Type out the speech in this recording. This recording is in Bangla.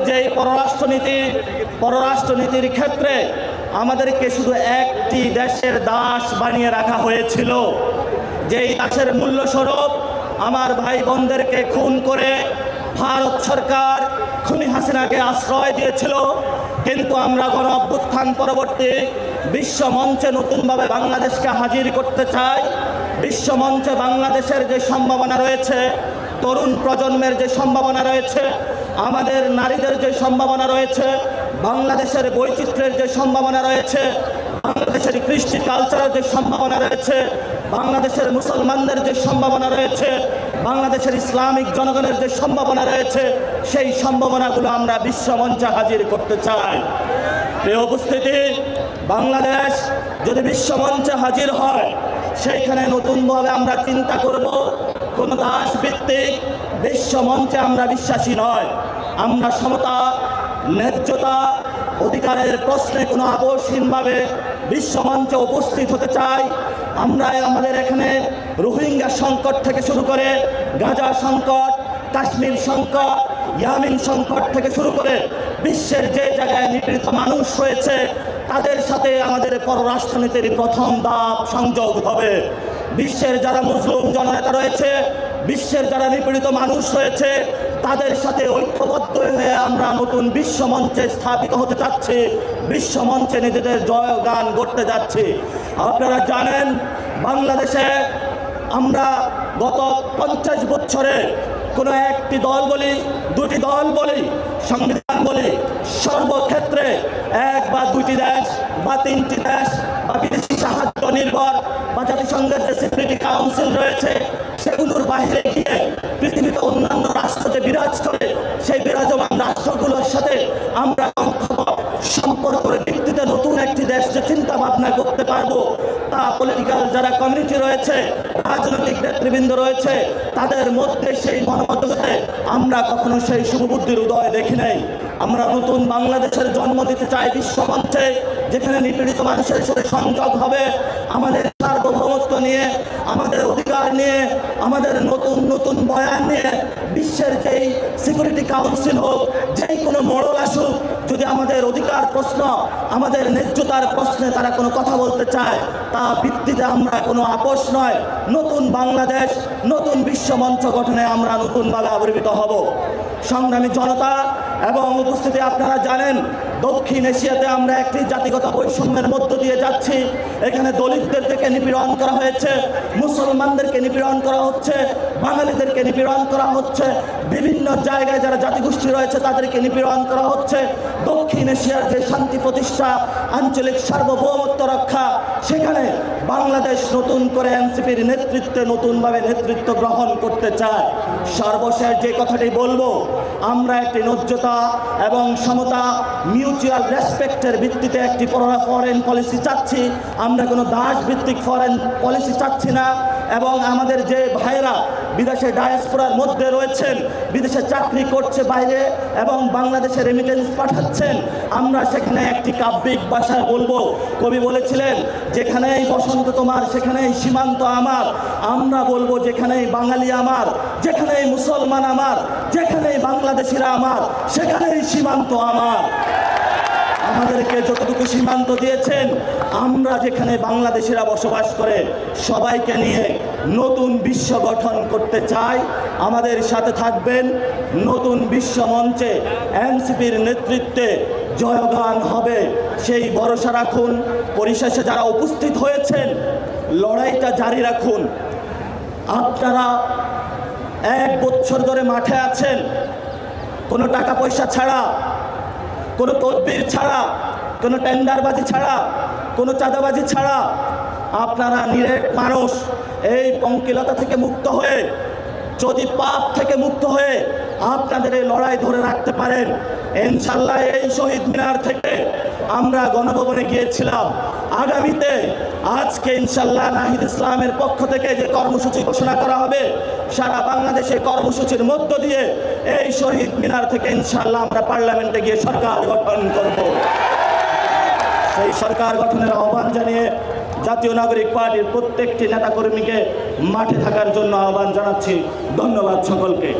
যে পররাষ্ট্রনীতির ক্ষেত্রে আমাদেরকে শুধু একটি দেশের দাস বানিয়ে রাখা হয়েছিল, যেই দাসের মূল্যস্বরূপ আমার ভাই বোনদেরকে খুন করে ভারত সরকার খুনি হাসিনাকে আশ্রয় দিয়েছিল। কিন্তু আমরা গণ অভ্যুত্থান পরবর্তী বিশ্ব মঞ্চে নতুনভাবে বাংলাদেশকে হাজির করতে চাই। বিশ্ব মঞ্চে বাংলাদেশের যে সম্ভাবনা রয়েছে, তরুণ প্রজন্মের যে সম্ভাবনা রয়েছে, আমাদের নারীদের যে সম্ভাবনা রয়েছে, বাংলাদেশের বৈচিত্র্যের যে সম্ভাবনা রয়েছে, বাংলাদেশের কৃষ্টি কালচারের যে সম্ভাবনা রয়েছে, বাংলাদেশের মুসলমানদের যে সম্ভাবনা রয়েছে, বাংলাদেশের ইসলামিক জনগণের যে সম্ভাবনা রয়েছে, সেই সম্ভাবনাগুলো আমরা বিশ্ব মঞ্চে হাজির করতে চাই। এই উপস্থিতি, বাংলাদেশ যদি বিশ্ব মঞ্চে হাজির হয়, সেইখানে নতুনভাবে আমরা চিন্তা করব। কোন দাসভিত্তিক বিশ্ব মঞ্চে আমরা বিশ্বাসী নয়। আমরা সমতা, ন্যায্যতা, অধিকারের প্রশ্নে কোনো আপোষহীনভাবে বিশ্ব মঞ্চে উপস্থিত হতে চাই। আমরা আমাদের এখানে রোহিঙ্গা সংকট থেকে শুরু করে গাজা সংকট, কাশ্মীর সংকট, ইয়ামিন সংকট থেকে শুরু করে বিশ্বের যে জায়গায় নিপীড়িত মানুষ রয়েছে, তাদের সাথে আমাদের পররাষ্ট্রনীতির প্রথম ধাপ সংযোগ হবে। বিশ্বের যারা মুসলিম জননেতা রয়েছে, বিশ্বের যারা নিপীড়িত মানুষ রয়েছে, তাদের সাথে ঐক্যবদ্ধ হয়ে আমরা নতুন বিশ্ব মঞ্চে স্থাপিত হতে যাচ্ছি, বিশ্ব মঞ্চে নিজেদের জয়গান করতে যাচ্ছি। আপনারা জানেন, বাংলাদেশে আমরা গত 50 বছরে কোনো একটি দল বলি, দুটি দল বলি, সংবিধান বলি, সর্বক্ষেত্রে এক বা দুটি দেশ বা তিনটি দেশ বা বিদেশি সাহায্য নির্ভর বা জাতিসংঘের যে সিকিউরিটি কাউন্সিল রয়েছে, সেগুলোর বাইরে গিয়ে পৃথিবীতে অন্যান্য রাষ্ট্র যে বিরাজ করে, সেই বিরাজমান রাষ্ট্রগুলোর সাথে আমরা সম্পর্কের ভিত্তিতে নতুন একটি দেশ যে চিন্তা ভাবনা করতে পারবো, তা পলিটিক্যাল যারা কমিউনিটি রয়েছে, রাজনৈতিক নেতৃবৃন্দ রয়েছে, তাদের মধ্যে সেই মনোমততে আমরা কখনো সেই শুভবুদ্ধির উদয় দেখি নাই। আমরা নতুন বাংলাদেশের জন্ম দিতে চাই বিশ্ব মঞ্চে, যেখানে নিপীড়িত মানুষের সাথে সংযোগ হবে, আমাদের সার্বভৌমত্ব নিয়ে, আমাদের অধিকার নিয়ে, আমাদের নতুন নতুন বয়ান নিয়ে বিশ্বের যেই সিকিউরিটি কাউন্সিল হোক, যেই কোনো মডেল আসুক, যদি আমাদের অধিকার প্রশ্ন, আমাদের ন্যায্যতার প্রশ্নে তারা কোনো কথা বলতে চায়, তা ভিত্তিতে আমরা কোনো আপোষ নয়। নতুন বাংলাদেশ, নতুন বিশ্ব মঞ্চ গঠনে আমরা নতুনভাবে আবির্ভূত হব। সংগ্রামী জনতা এবং উপস্থিতি, আপনারা জানেন, দক্ষিণ এশিয়াতে আমরা একটি জাতিগত বৈষম্যের মধ্য দিয়ে যাচ্ছি। এখানে দলিতদেরকে নিপীড়ন করা হয়েছে, মুসলমানদেরকে নিপীড়ন করা হচ্ছে, বাঙালিদেরকে নিপীড়ন করা হচ্ছে, বিভিন্ন জায়গায় যারা জাতিগোষ্ঠী রয়েছে তাদেরকে নিপীড়ন করা হচ্ছে। দক্ষিণ এশিয়ার যে শান্তি প্রতিষ্ঠা, আঞ্চলিক সার্বভৌমত্ব রক্ষা, সেখানে বাংলাদেশ নতুন করে এনসিপির নেতৃত্বে নতুনভাবে নেতৃত্ব গ্রহণ করতে চায়। সর্বশেষ যে কথাটি বলবো, আমরা একটি ন্যায্যতা এবং সমতা, মিউচুয়াল রেসপেক্টের ভিত্তিতে একটি ফরেন পলিসি চাচ্ছি। আমরা কোনো দাস ভিত্তিক ফরেন পলিসি চাচ্ছি না। এবং আমাদের যে ভাইরা বিদেশে ডায়াসপোরার মধ্যে রয়েছেন, বিদেশে চাকরি করছে বাইরে এবং বাংলাদেশে রেমিটেন্স পাঠাচ্ছেন, আমরা সেখানে একটি কাব্যিক ভাষায় বলবো। কবি বলেছিলেন, যেখানেই বসন্ত তোমার সেখানেই সীমান্ত আমার। আমরা বলবো, যেখানেই বাঙালি আমার, যেখানেই মুসলমান আমার, যেখানেই বাংলাদেশিরা আমার, সেখানেই সীমান্ত আমার। আমাদেরকে যতটুকু সীমান্ত দিয়েছেন, আমরা যেখানে বাংলাদেশিরা বসবাস করে সবাইকে নিয়ে নতুন বিশ্ব গঠন করতে চাই। আমাদের সাথে থাকবেন। নতুন বিশ্ব মঞ্চে এনসিপির নেতৃত্বে জয়গান হবে, সেই ভরসা রাখুন। পরিশেষে যারা উপস্থিত হয়েছেন, লড়াইটা জারি রাখুন। আপনারা 1 বছর ধরে মাঠে আছেন, কোনো টাকা পয়সা ছাড়া, কোনো তদবির ছাড়া, কোনো টেন্ডারবাজি ছাড়া, কোনো চাঁদাবাজি ছাড়া। আপনারা নিরেট মানুষ, এই পঙ্কিলতা থেকে মুক্ত হয়ে, যদি পাপ থেকে মুক্ত হয়ে আপনাদের এই লড়াই ধরে রাখতে পারেন, ইনশাল্লাহ এই শহীদ মিনার থেকে আমরা গণভবনে গিয়েছিলাম। আগামীতে আজকে ইনশাল্লাহ নাহিদ ইসলামের পক্ষ থেকে যে কর্মসূচি ঘোষণা করা হবে, সারা বাংলাদেশে কর্মসূচির মধ্য দিয়ে এই শহীদ মিনার থেকে ইনশাল্লাহ আমরা পার্লামেন্টে গিয়ে সরকার গঠন করব। সেই সরকার গঠনের আহ্বান জানিয়ে জাতীয় নাগরিক পার্টির প্রত্যেকটি নেতাকর্মীকে মাঠে থাকার জন্য আহ্বান জানাচ্ছি। ধন্যবাদ সকলকে।